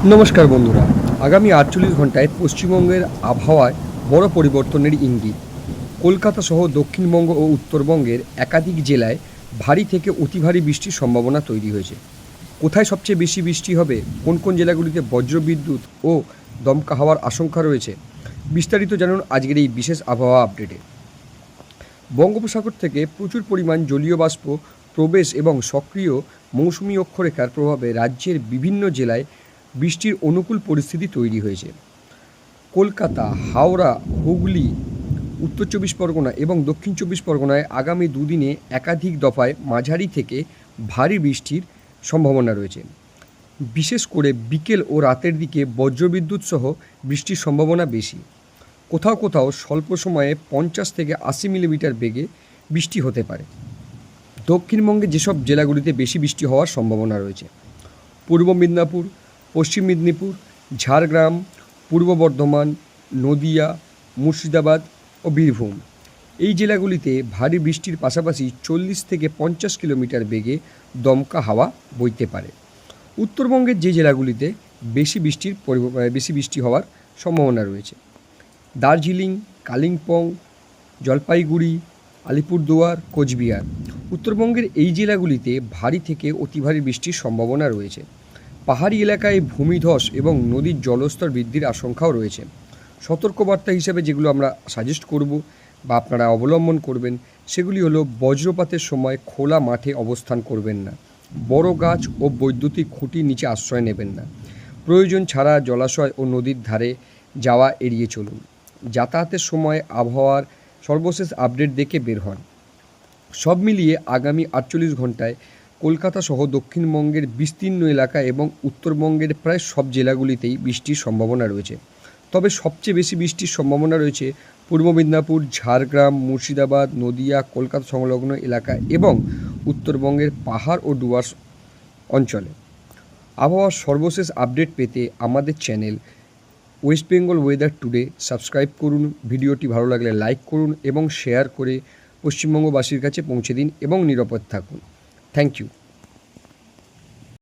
নমস্কার বন্ধুরা। আগামী ৪৮ ঘন্টায় পশ্চিমবঙ্গের আবহাওয়ায় বড় পরিবর্তনের ইঙ্গিত। কলকাতা সহ দক্ষিণবঙ্গ ও উত্তরবঙ্গের একাধিক জেলায় ভারী থেকে অতি ভারী বৃষ্টির সম্ভাবনা তৈরি হয়েছে। কোথায় সবচেয়ে বেশি বৃষ্টি হবে, কোন কোন জেলাগুলিতে বজ্রবিদ্যুৎ ও দমকা হওয়ার আশঙ্কা রয়েছে, বিস্তারিত জানুন আজকের এই বিশেষ আবহাওয়া আপডেটে। বঙ্গোপসাগর থেকে প্রচুর পরিমাণ জলীয় বাষ্প প্রবেশ এবং সক্রিয় মৌসুমি অক্ষরেখার প্রভাবে রাজ্যের বিভিন্ন জেলায় বৃষ্টির অনুকূল পরিস্থিতি তৈরি হয়েছে। কলকাতা, হাওড়া, হুগলি, উত্তর চব্বিশ পরগনা এবং দক্ষিণ চব্বিশ পরগনায় আগামী দুদিনে একাধিক দফায় মাঝারি থেকে ভারী বৃষ্টির সম্ভাবনা রয়েছে। বিশেষ করে বিকেল ও রাতের দিকে বজ্রবিদ্যুৎ সহ বৃষ্টির সম্ভাবনা বেশি। কোথাও কোথাও স্বল্প সময়ে 50 থেকে 80 মিলিমিটার বেগে বৃষ্টি হতে পারে। দক্ষিণবঙ্গে যেসব জেলাগুলিতে বেশি বৃষ্টি হওয়ার সম্ভাবনা রয়েছে: পূর্ব মেদিনীপুর, পশ্চিম মেদিনীপুর, ঝাড়গ্রাম, পূর্ব বর্ধমান, নদিয়া, মুর্শিদাবাদ ও বীরভূম। এই জেলাগুলিতে ভারী বৃষ্টির পাশাপাশি 40 থেকে 50 কিলোমিটার বেগে দমকা হাওয়া বইতে পারে। উত্তরবঙ্গের যে জেলাগুলিতে বেশি বৃষ্টি হওয়ার সম্ভাবনা রয়েছে: দার্জিলিং, কালিম্পং, জলপাইগুড়ি, আলিপুরদুয়ার, কোচবিহার। উত্তরবঙ্গের এই জেলাগুলিতে ভারী থেকে অতি ভারী বৃষ্টির সম্ভাবনা রয়েছে। পাহাড়ি এলাকায় ভূমিধস এবং নদীর জলস্তর বৃদ্ধির আশঙ্কাও রয়েছে। সতর্কবার্তা হিসেবে যেগুলো আমরা সাজেস্ট করব বা আপনারা অবলম্বন করবেন, সেগুলি হলো: বজ্রপাতের সময় খোলা মাঠে অবস্থান করবেন না, বড় গাছ ও বৈদ্যুতিক খুঁটির নিচে আশ্রয় নেবেন না, প্রয়োজন ছাড়া জলাশয় ও নদীর ধারে যাওয়া এড়িয়ে চলুন। যাতায়াতের সময় আবহাওয়ার সর্বশেষ আপডেট দেখে বের হন। সব মিলিয়ে আগামী ৪৮ ঘন্টায় কলকাতা সহ দক্ষিণবঙ্গের বিস্তীর্ণ এলাকা এবং উত্তরবঙ্গের প্রায় সব জেলাগুলিতেই বৃষ্টির সম্ভাবনা রয়েছে। তবে সবচেয়ে বেশি বৃষ্টির সম্ভাবনা রয়েছে পূর্ব মেদিনীপুর, ঝাড়গ্রাম, মুর্শিদাবাদ, নদিয়া, কলকাতা সংলগ্ন এলাকা এবং উত্তরবঙ্গের পাহাড় ও ডুয়ার্স অঞ্চলে। আবহাওয়ার সর্বশেষ আপডেট পেতে আমাদের channel West Bengal weather today subscribe করুন। ভিডিওটি ভালো লাগলে লাইক করুন এবং শেয়ার করে পশ্চিমবঙ্গবাসীর কাছে পৌঁছে দিন এবং নিরাপদ থাকুন। Thank you.